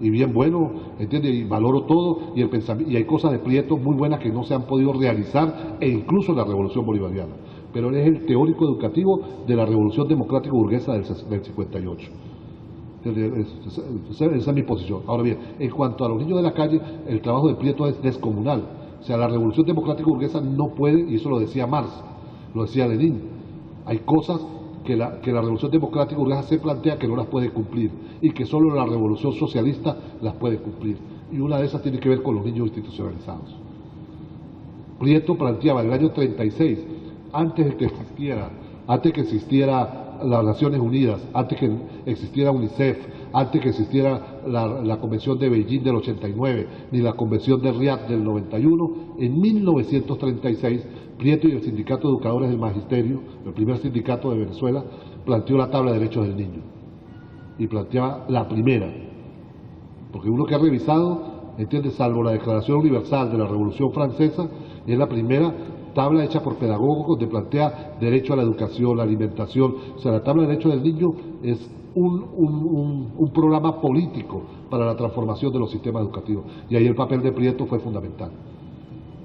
Y bien bueno, ¿entiende? Y valoro todo, y y hay cosas de Prieto muy buenas que no se han podido realizar, e incluso en la Revolución Bolivariana. Pero él es el teórico educativo de la Revolución Democrática Burguesa del 58. Esa es mi posición. Ahora bien, en cuanto a los niños de la calle, el trabajo de Prieto es descomunal. O sea, la Revolución Democrática Burguesa no puede, y eso lo decía Marx, lo decía Lenin, hay cosas que la Revolución Democrática Burguesa se plantea que no las puede cumplir, y que solo la Revolución Socialista las puede cumplir. Y una de esas tiene que ver con los niños institucionalizados. Prieto planteaba en el año 36, antes que existiera las Naciones Unidas, antes que existiera UNICEF, antes que existiera la Convención de Beijing del 89, ni la Convención de Riad del 91, en 1936, Prieto y el Sindicato de Educadores del Magisterio, el primer sindicato de Venezuela, planteó la Tabla de Derechos del Niño. Y planteaba la primera, porque uno que ha revisado, entiende, salvo la Declaración Universal de la Revolución Francesa, es la primera tabla hecha por pedagogos donde plantea derecho a la educación, la alimentación. O sea, la tabla de derechos del niño es un programa político para la transformación de los sistemas educativos. Y ahí el papel de Prieto fue fundamental.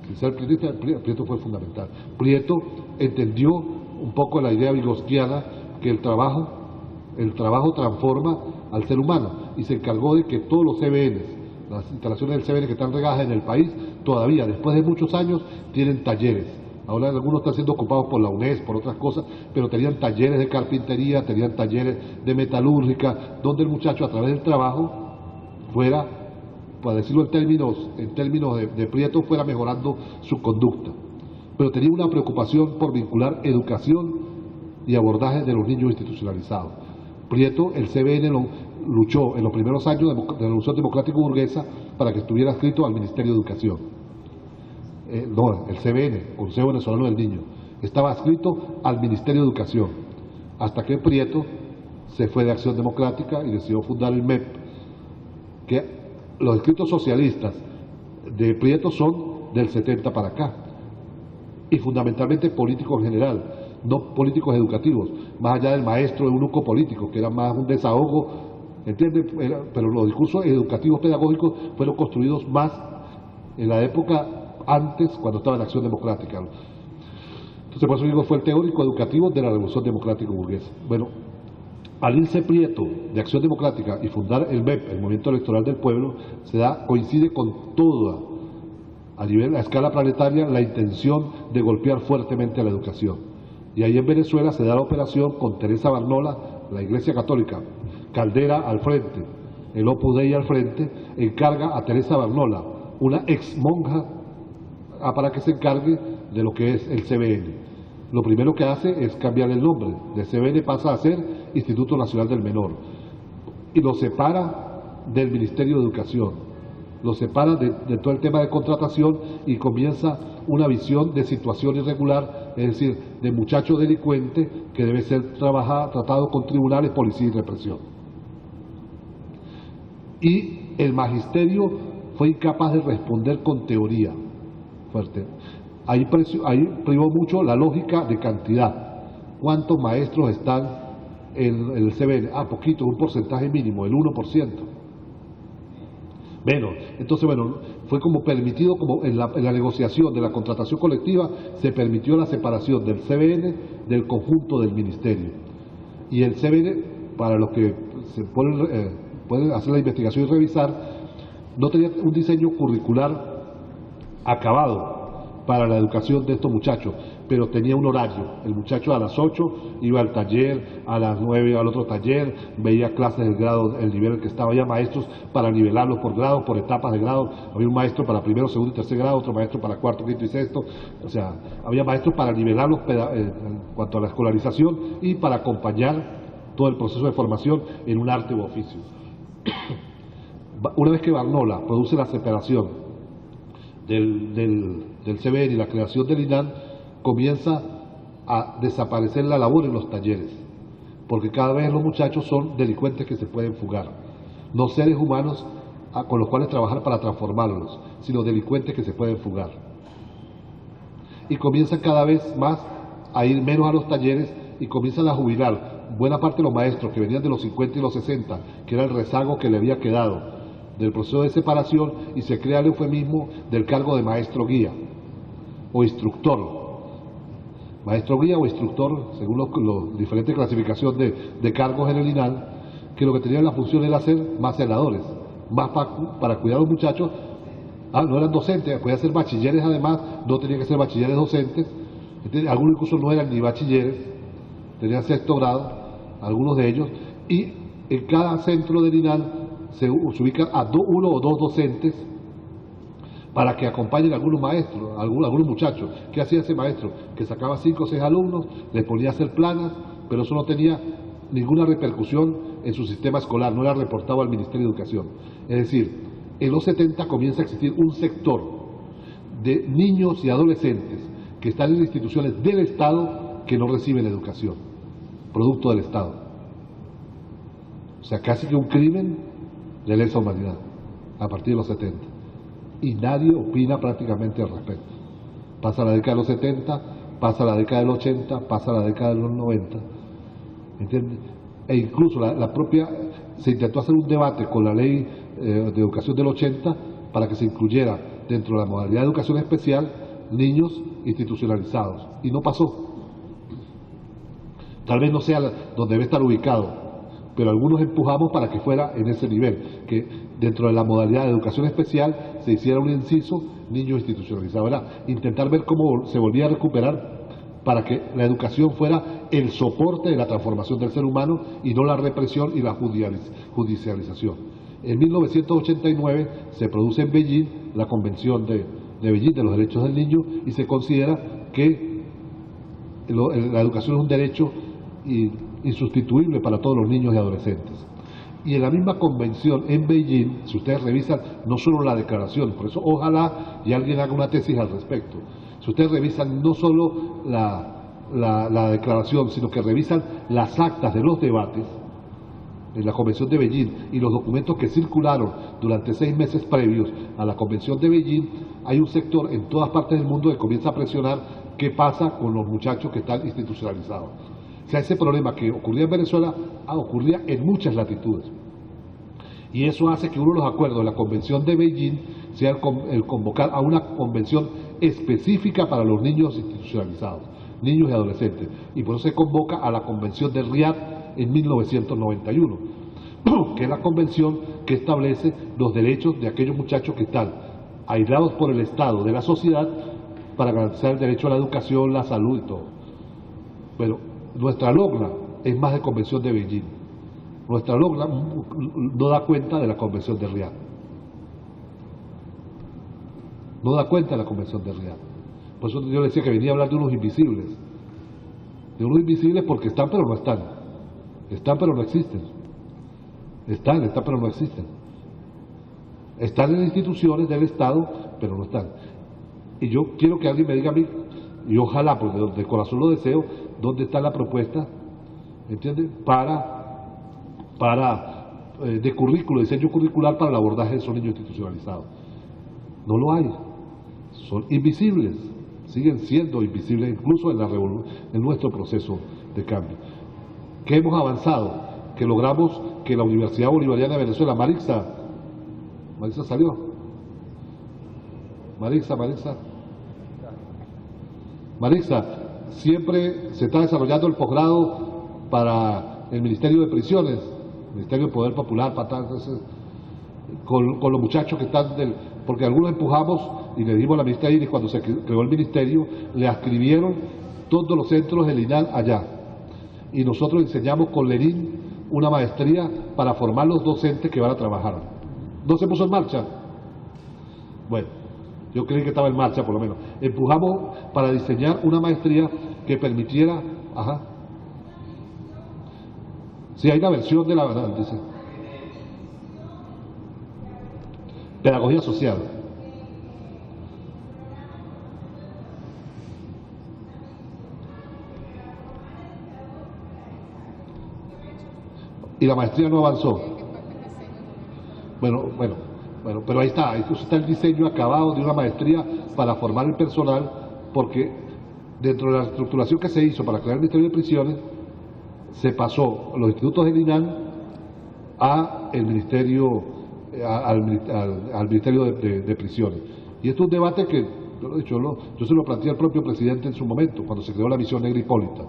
Sin ser prietista, Prieto fue fundamental. Prieto entendió un poco la idea vygotsquiana que el trabajo transforma al ser humano, y se encargó de que todos los CBNs, las instalaciones del CBN que están regadas en el país, todavía, después de muchos años, tienen talleres. Ahora algunos están siendo ocupados por la UNES, por otras cosas, pero tenían talleres de carpintería, tenían talleres de metalúrgica, donde el muchacho a través del trabajo fuera, para decirlo en términos de Prieto, fuera mejorando su conducta. Pero tenía una preocupación por vincular educación y abordaje de los niños institucionalizados. Prieto, el CBN luchó en los primeros años de la Revolución Democrática Burguesa para que estuviera adscrito al Ministerio de Educación. No, el CBN, Consejo Venezolano del Niño, estaba adscrito al Ministerio de Educación, hasta que Prieto se fue de Acción Democrática y decidió fundar el MEP, que los escritos socialistas de Prieto son del 70 para acá, y fundamentalmente políticos en general, no políticos educativos, más allá del maestro eunuco político, que era más un desahogo, ¿entiende? Pero los discursos educativos pedagógicos fueron construidos más en la época antes, cuando estaba en la Acción Democrática. Entonces, por eso digo, fue el teórico educativo de la Revolución Democrática Burguesa. Bueno, al irse Prieto de Acción Democrática y fundar el MEP, el Movimiento Electoral del Pueblo, coincide con toda, a escala planetaria, la intención de golpear fuertemente a la educación. Y ahí en Venezuela se da la operación con Teresa Barnola, la Iglesia Católica, Caldera al frente, el Opus Dei al frente, encarga a Teresa Barnola, una ex monja, para que se encargue de lo que es el CBN. Lo primero que hace es cambiar el nombre, de CBN pasa a ser Instituto Nacional del Menor, y lo separa del Ministerio de Educación, lo separa de todo el tema de contratación, y comienza una visión de situación irregular, es decir, de muchacho delincuente que debe ser tratado con tribunales, policía y represión. Y el magisterio fue incapaz de responder con teoría fuerte. Ahí privó mucho la lógica de cantidad. ¿Cuántos maestros están en el CBN? Poquito, un porcentaje mínimo, el 1%. Entonces, fue como permitido, como en la negociación de la contratación colectiva, se permitió la separación del CBN del conjunto del ministerio. Y el CBN, para los que pueden hacer la investigación y revisar, no tenía un diseño curricular acabado para la educación de estos muchachos, pero tenía un horario. El muchacho a las 8 iba al taller, a las 9 al otro taller, veía clases del grado, el nivel en que estaba, había maestros para nivelarlos por grados, por etapas de grado, había un maestro para primero, segundo y tercer grado, otro maestro para cuarto, quinto y sexto, o sea, había maestros para nivelarlos en cuanto a la escolarización y para acompañar todo el proceso de formación en un arte u oficio. Una vez que Barnola produce la separación del CBN y la creación del INAN, comienza a desaparecer la labor en los talleres, porque cada vez los muchachos son delincuentes que se pueden fugar, no seres humanos con los cuales trabajar para transformarlos, sino delincuentes que se pueden fugar. Y comienzan cada vez más a ir menos a los talleres y comienzan a jubilar buena parte de los maestros que venían de los 50 y los 60, que era el rezago que le había quedado del proceso de separación, y se crea el eufemismo del cargo de maestro guía o instructor. Maestro guía o instructor, según los diferentes clasificaciones de cargos en el INAL, que lo que tenían la función era ser más celadores, más para cuidar a los muchachos. No eran docentes, podían ser bachilleres además, no tenían que ser bachilleres docentes. Algunos incluso no eran ni bachilleres, tenían sexto grado, algunos de ellos, y en cada centro del INAL se ubican a uno o dos docentes para que acompañen a algunos maestros, algunos muchachos. ¿Qué hacía ese maestro? Que sacaba 5 o 6 alumnos, les ponía a hacer planas, pero eso no tenía ninguna repercusión en su sistema escolar, no era reportado al Ministerio de Educación. Es decir, en los 70 comienza a existir un sector de niños y adolescentes que están en instituciones del Estado que no reciben educación, producto del Estado. O sea, casi que un crimen de lesa humanidad a partir de los 70. Y nadie opina prácticamente al respecto. Pasa la década de los 70, pasa la década del 80, pasa la década de los 90. ¿Entiendes? E incluso la propia, se intentó hacer un debate con la ley de educación del 80 para que se incluyera dentro de la modalidad de educación especial niños institucionalizados, y no pasó. Tal vez no sea donde debe estar ubicado, pero algunos empujamos para que fuera en ese nivel, que dentro de la modalidad de educación especial se hiciera un inciso niños institucionalizados. Era intentar ver cómo se volvía a recuperar para que la educación fuera el soporte de la transformación del ser humano y no la represión y la judicialización. En 1989 se produce en Beijing la Convención de Beijing de los Derechos del Niño, y se considera que la educación es un derecho insustituible para todos los niños y adolescentes. Y en la misma convención en Beijing, si ustedes revisan no solo la declaración, por eso ojalá y alguien haga una tesis al respecto, si ustedes revisan no solo la declaración, sino que revisan las actas de los debates en la Convención de Beijing y los documentos que circularon durante 6 meses previos a la Convención de Beijing, hay un sector en todas partes del mundo que comienza a presionar qué pasa con los muchachos que están institucionalizados. O sea, ese problema que ocurría en Venezuela ocurría en muchas latitudes. Y eso hace que uno de los acuerdos de la Convención de Beijing sea el convocar a una convención específica para los niños institucionalizados, niños y adolescentes. Y por eso se convoca a la Convención de Riad en 1991, que es la convención que establece los derechos de aquellos muchachos que están aislados por el Estado de la sociedad para garantizar el derecho a la educación, la salud y todo. Pero nuestra logla es más de Convención de Beijing. Nuestra logla no da cuenta de la Convención de Riad. No da cuenta de la Convención de Riad. Por eso yo le decía que venía a hablar de unos invisibles. De unos invisibles porque están pero no están. Están pero no existen. Están pero no existen. Están en instituciones del Estado, pero no están. Y yo quiero que alguien me diga a mí, y ojalá, porque de corazón lo deseo, dónde está la propuesta, ¿entiendes? De currículo, diseño curricular para el abordaje de esos niños institucionalizados. No lo hay. Son invisibles. Siguen siendo invisibles incluso en nuestro proceso de cambio. ¿Qué hemos avanzado? Que logramos que la Universidad Bolivariana de Venezuela, Marixa salió. Marixa, siempre se está desarrollando el posgrado para el Ministerio de Prisiones, Ministerio de Poder Popular, con los muchachos que están porque algunos empujamos y le dimos a la ministra Iris, cuando se creó el ministerio, le adscribieron todos los centros del INAL allá. Y nosotros enseñamos con Lenín una maestría para formar los docentes que van a trabajar. ¿No se puso en marcha? Bueno, yo creí que estaba en marcha por lo menos. Empujamos para diseñar una maestría que permitiera... Sí, hay una versión de la verdad, dice. Pedagogía social. Y la maestría no avanzó. Bueno, pero ahí está el diseño acabado de una maestría para formar el personal, porque dentro de la estructuración que se hizo para crear el Ministerio de Prisiones, se pasó los institutos del INAN al Ministerio de Prisiones. Y esto es un debate que, yo se lo planteé al propio presidente en su momento, cuando se creó la misión Negra Hipólita,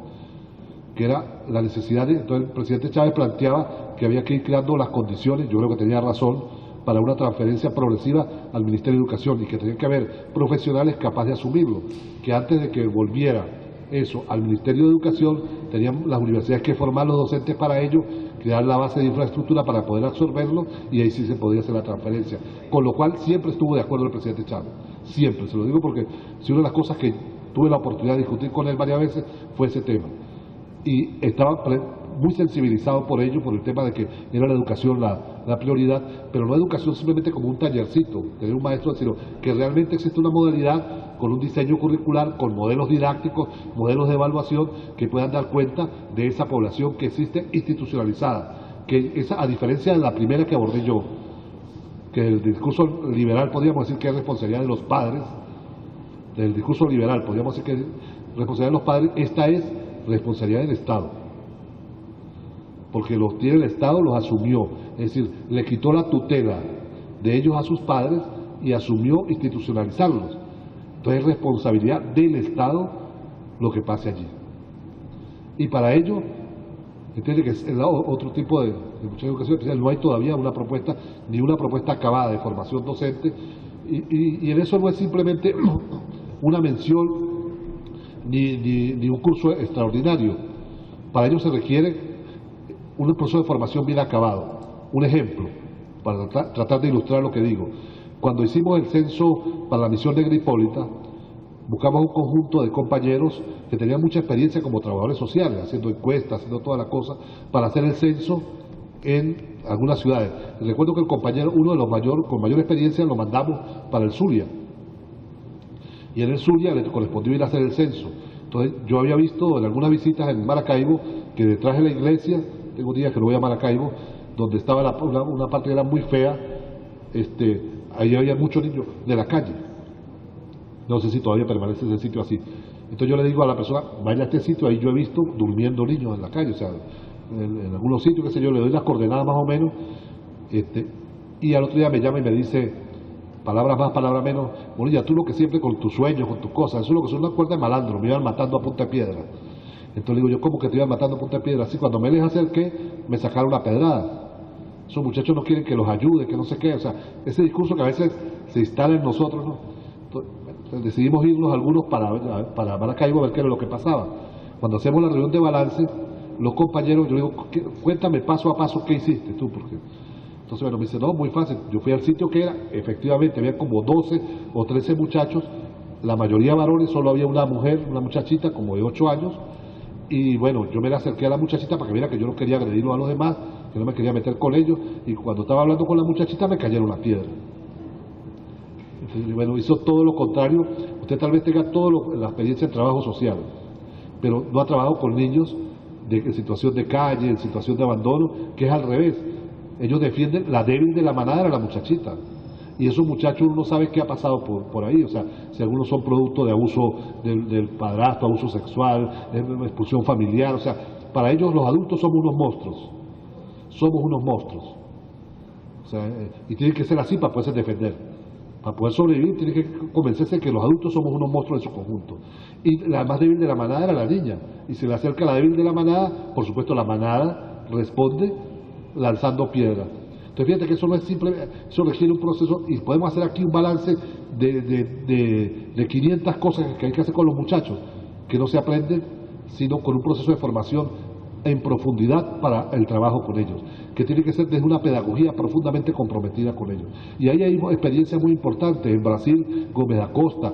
que era la necesidad de, entonces el presidente Chávez planteaba que había que ir creando las condiciones, yo creo que tenía razón, para una transferencia progresiva al Ministerio de Educación y que tenía que haber profesionales capaces de asumirlo, que antes de que volviera eso al Ministerio de Educación, tenían las universidades que formar los docentes para ello, crear la base de infraestructura para poder absorberlo y ahí sí se podía hacer la transferencia. Con lo cual siempre estuvo de acuerdo el presidente Chávez, siempre, se lo digo porque si una de las cosas que tuve la oportunidad de discutir con él varias veces fue ese tema. Y estaba muy sensibilizado por ello, por el tema de que era la educación la prioridad, pero no educación simplemente como un tallercito, tener un maestro, sino que realmente existe una modalidad con un diseño curricular, con modelos didácticos, modelos de evaluación que puedan dar cuenta de esa población que existe institucionalizada, que esa, a diferencia de la primera que abordé yo, que el discurso liberal podríamos decir que es responsabilidad de los padres, del discurso liberal podríamos decir que es responsabilidad de los padres, esta es responsabilidad del Estado, porque los tiene el Estado, los asumió, es decir, le quitó la tutela de ellos a sus padres y asumió institucionalizarlos. Entonces es responsabilidad del Estado lo que pase allí. Y para ello, entiende que es otro tipo de mucha educación especial, no hay todavía una propuesta, ni una propuesta acabada de formación docente, y en eso no es simplemente una mención ni un curso extraordinario. Para ello se requiere un proceso de formación bien acabado. Un ejemplo, para tratar de ilustrar lo que digo. Cuando hicimos el censo para la misión Negra Hipólita, buscamos un conjunto de compañeros que tenían mucha experiencia como trabajadores sociales, haciendo encuestas, haciendo toda la cosa, para hacer el censo en algunas ciudades. Recuerdo que el compañero, uno de los con mayor experiencia, lo mandamos para el Zulia. Y en el Zulia le correspondió ir a hacer el censo. Entonces yo había visto en algunas visitas en Maracaibo que detrás de la iglesia, tengo días que no voy a Maracaibo, donde estaba una parte que era muy fea, ahí había muchos niños de la calle. No sé si todavía permanece ese sitio así. Entonces yo le digo a la persona, vaya a este sitio, ahí yo he visto durmiendo niños en la calle, o sea, en algunos sitios, qué sé yo, le doy las coordenadas más o menos, y al otro día me llama y me dice, palabras más, palabras menos, Bonilla, tú lo que siempre con tus sueños, con tus cosas, eso es lo que son una cuerda de malandro, me iban matando a punta de piedra. Entonces le digo yo, ¿cómo que te iban matando a punta de piedra? Así cuando me les acerqué, me sacaron una pedrada. Esos muchachos no quieren que los ayude, que no sé qué, o sea, ese discurso que a veces se instala en nosotros, ¿no? Entonces, decidimos irnos algunos para Maracaibo a ver qué era lo que pasaba. Cuando hacemos la reunión de balance, los compañeros, yo digo, cuéntame paso a paso qué hiciste tú, porque... Entonces, bueno, me dice, no, muy fácil, yo fui al sitio que era, efectivamente, había como 12 o 13 muchachos, la mayoría varones, solo había una mujer, una muchachita como de 8 años, y bueno, yo me le acerqué a la muchachita para que viera que yo no quería agredirlo a los demás, que no me quería meter con ellos, y cuando estaba hablando con la muchachita me cayeron las piedras. Entonces, bueno, hizo todo lo contrario. Usted tal vez tenga toda la experiencia en trabajo social, pero no ha trabajado con niños en situación de calle, en situación de abandono, que es al revés. Ellos defienden la débil de la manada, era la muchachita. Y esos muchachos uno no sabe qué ha pasado por ahí, o sea, si algunos son producto de abuso del padrastro, abuso sexual, expulsión familiar, o sea, para ellos los adultos somos unos monstruos, o sea, y tiene que ser así para poderse defender, para poder sobrevivir tiene que convencerse de que los adultos somos unos monstruos en su conjunto. Y la más débil de la manada era la niña, y se le acerca a la débil de la manada, por supuesto la manada responde lanzando piedras. Entonces fíjate que eso no es simple, eso requiere un proceso, y podemos hacer aquí un balance de 500 cosas que hay que hacer con los muchachos, que no se aprenden sino con un proceso de formación en profundidad para el trabajo con ellos, que tiene que ser desde una pedagogía profundamente comprometida con ellos. Y ahí hay experiencias muy importantes. En Brasil, Gómez Acosta,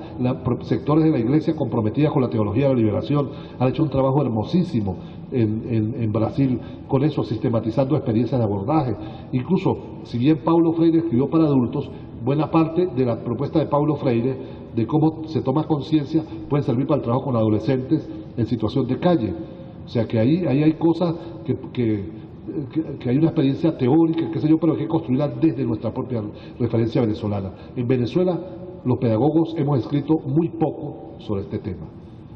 sectores de la iglesia comprometidas con la teología de la liberación, han hecho un trabajo hermosísimo en Brasil con eso, sistematizando experiencias de abordaje. Incluso, si bien Paulo Freire escribió para adultos, buena parte de la propuesta de Paulo Freire de cómo se toma conciencia puede servir para el trabajo con adolescentes en situación de calle. O sea que ahí hay cosas que hay una experiencia teórica, qué sé yo, pero hay que construirla desde nuestra propia referencia venezolana. En Venezuela los pedagogos hemos escrito muy poco sobre este tema.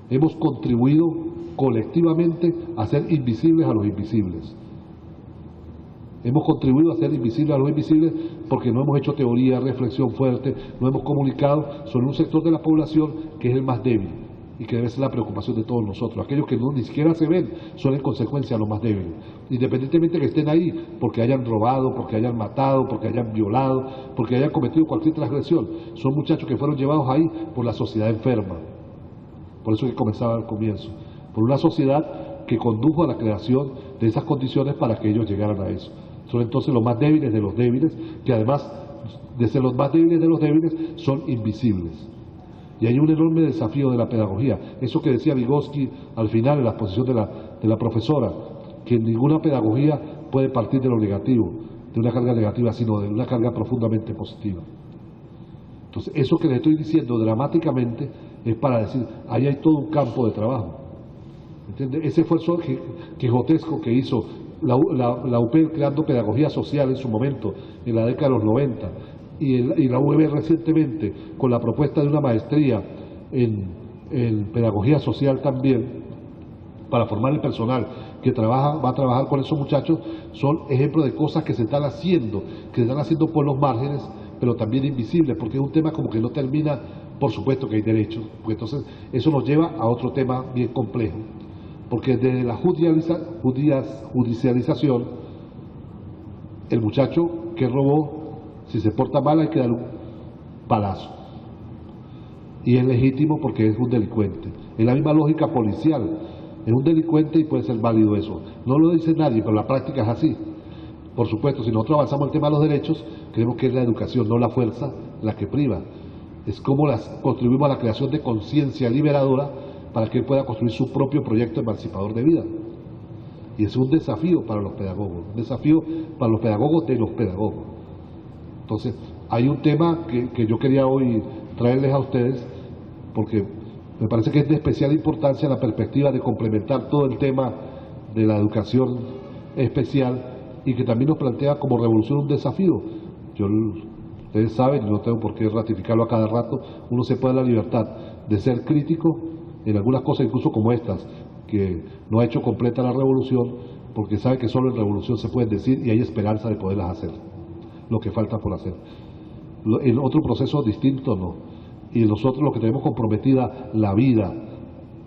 Hemos contribuido colectivamente a hacer invisibles a los invisibles. Hemos contribuido a hacer invisibles a los invisibles porque no hemos hecho teoría, reflexión fuerte, no hemos comunicado sobre un sector de la población que es el más débil y que debe ser la preocupación de todos nosotros. Aquellos que ni siquiera se ven son en consecuencia los más débiles, independientemente de que estén ahí porque hayan robado, porque hayan matado, porque hayan violado, porque hayan cometido cualquier transgresión. Son muchachos que fueron llevados ahí por la sociedad enferma. Por eso que comenzaba al comienzo, por una sociedad que condujo a la creación de esas condiciones para que ellos llegaran a eso. Son entonces los más débiles de los débiles, que además de ser los más débiles de los débiles, son invisibles. Y hay un enorme desafío de la pedagogía. Eso que decía Vygotsky al final en la exposición de la profesora, que ninguna pedagogía puede partir de lo negativo, de una carga negativa, sino de una carga profundamente positiva. Entonces, eso que les estoy diciendo dramáticamente es para decir, ahí hay todo un campo de trabajo. ¿Entiende? Ese esfuerzo quijotesco que hizo la UPEL creando pedagogía social en su momento, en la década de los 90, y la UEB recientemente con la propuesta de una maestría en pedagogía social también, para formar el personal que va a trabajar con esos muchachos, son ejemplos de cosas que se están haciendo por los márgenes, pero también invisibles, porque es un tema como que no termina. Por supuesto que hay derechos, porque entonces eso nos lleva a otro tema bien complejo, porque desde la judicialización, el muchacho que robó, si se porta mal hay que dar un palazo, y es legítimo porque es un delincuente. Es la misma lógica policial, es un delincuente y puede ser válido eso. No lo dice nadie, pero la práctica es así. Por supuesto, si nosotros avanzamos el tema de los derechos, creemos que es la educación, no la fuerza, la que priva. Es como contribuimos a la creación de conciencia liberadora para que él pueda construir su propio proyecto emancipador de vida. Y es un desafío para los pedagogos, un desafío para los pedagogos de los pedagogos. Entonces, hay un tema que yo quería hoy traerles a ustedes, porque me parece que es de especial importancia la perspectiva de complementar todo el tema de la educación especial, y que también nos plantea como revolución un desafío. Ustedes saben, y no tengo por qué ratificarlo a cada rato, uno se puede dar la libertad de ser crítico en algunas cosas, incluso como estas, que no ha hecho completa la revolución, porque sabe que solo en revolución se pueden decir y hay esperanza de poderlas hacer, lo que falta por hacer. En otro proceso distinto no. Y nosotros lo que tenemos comprometida la vida,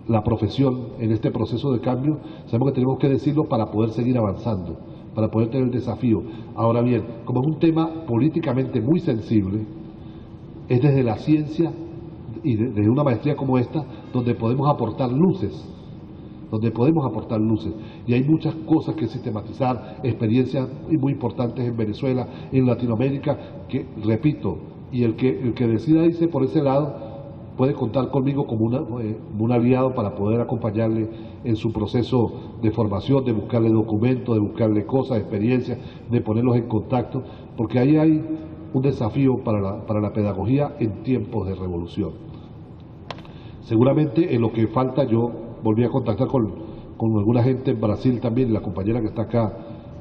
la profesión en este proceso de cambio, sabemos que tenemos que decirlo para poder seguir avanzando, para poder tener el desafío. Ahora bien, como es un tema políticamente muy sensible, es desde la ciencia y desde una maestría como esta donde podemos aportar luces, y hay muchas cosas que sistematizar, experiencias muy importantes en Venezuela, en Latinoamérica, que repito, y el que decida irse por ese lado puede contar conmigo como un aliado para poder acompañarle en su proceso de formación, de buscarle documentos, de buscarle cosas, experiencias, de ponerlos en contacto, porque ahí hay un desafío para la pedagogía en tiempos de revolución. Seguramente en lo que falta, yo volví a contactar con alguna gente en Brasil también, la compañera que está acá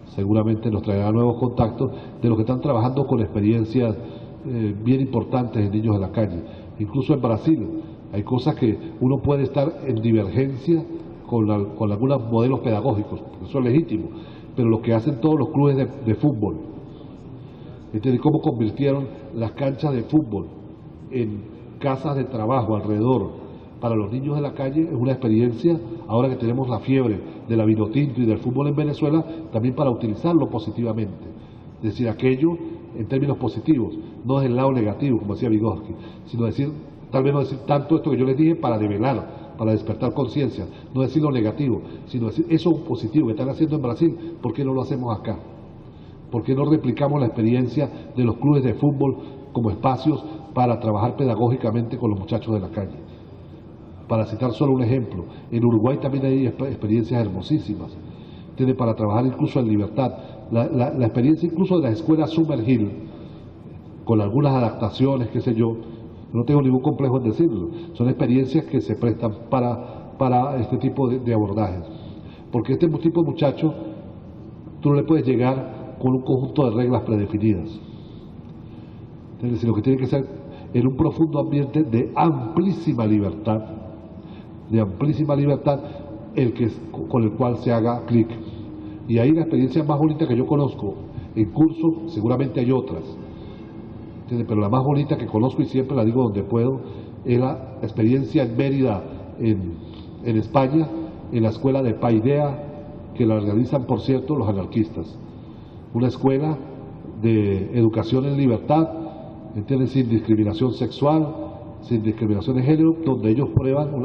seguramente nos traerá nuevos contactos de los que están trabajando con experiencias bien importantes en niños de la calle. Incluso en Brasil hay cosas que uno puede estar en divergencia con algunos modelos pedagógicos, eso es legítimo, pero lo que hacen todos los clubes de fútbol, ¿entiendes? Cómo convirtieron las canchas de fútbol en casas de trabajo alrededor para los niños de la calle, es una experiencia, ahora que tenemos la fiebre de la vinotinto y del fútbol en Venezuela, también para utilizarlo positivamente. Es decir, aquello en términos positivos, no es el lado negativo, como decía Vygotsky, sino decir, tal vez no decir tanto esto que yo les dije para develar, para despertar conciencia, no decir lo negativo, sino decir eso es positivo que están haciendo en Brasil, ¿por qué no lo hacemos acá? ¿Por qué no replicamos la experiencia de los clubes de fútbol como espacios para trabajar pedagógicamente con los muchachos de la calle? Para citar solo un ejemplo, en Uruguay también hay experiencias hermosísimas, tiene para trabajar incluso en libertad. La experiencia incluso de las escuelas Summer Hill, con algunas adaptaciones, qué sé yo, no tengo ningún complejo en decirlo, son experiencias que se prestan para este tipo de abordajes. Porque este tipo de muchachos, tú no le puedes llegar con un conjunto de reglas predefinidas. Es decir, lo que tiene que ser en un profundo ambiente de amplísima libertad, con el cual se haga clic. Y ahí la experiencia más bonita que yo conozco en curso, seguramente hay otras, ¿entiendes? Pero la más bonita que conozco, y siempre la digo donde puedo, es la experiencia en Mérida, en España, en la escuela de Paideia, que la organizan, por cierto, los anarquistas. Una escuela de educación en libertad, ¿entiendes? Sin discriminación sexual, sin discriminación de género, donde ellos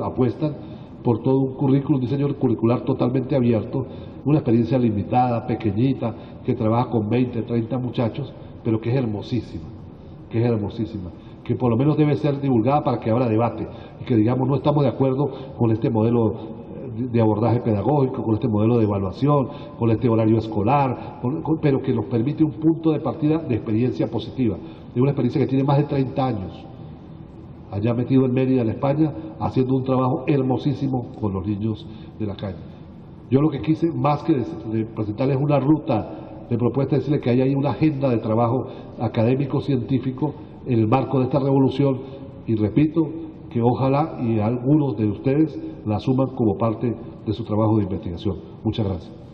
apuestan por todo un currículum, un diseño curricular totalmente abierto, una experiencia limitada, pequeñita, que trabaja con 20, 30 muchachos, pero que es hermosísima, que por lo menos debe ser divulgada para que abra debate y que digamos no estamos de acuerdo con este modelo de abordaje pedagógico, con este modelo de evaluación, con este horario escolar, pero que nos permite un punto de partida de experiencia positiva, de una experiencia que tiene más de 30 años, allá metido en Mérida, en España, haciendo un trabajo hermosísimo con los niños de la calle. Yo lo que quise, más que de presentarles una ruta de propuesta, es decirles que hay ahí una agenda de trabajo académico-científico en el marco de esta revolución, y repito, que ojalá y algunos de ustedes la asuman como parte de su trabajo de investigación. Muchas gracias.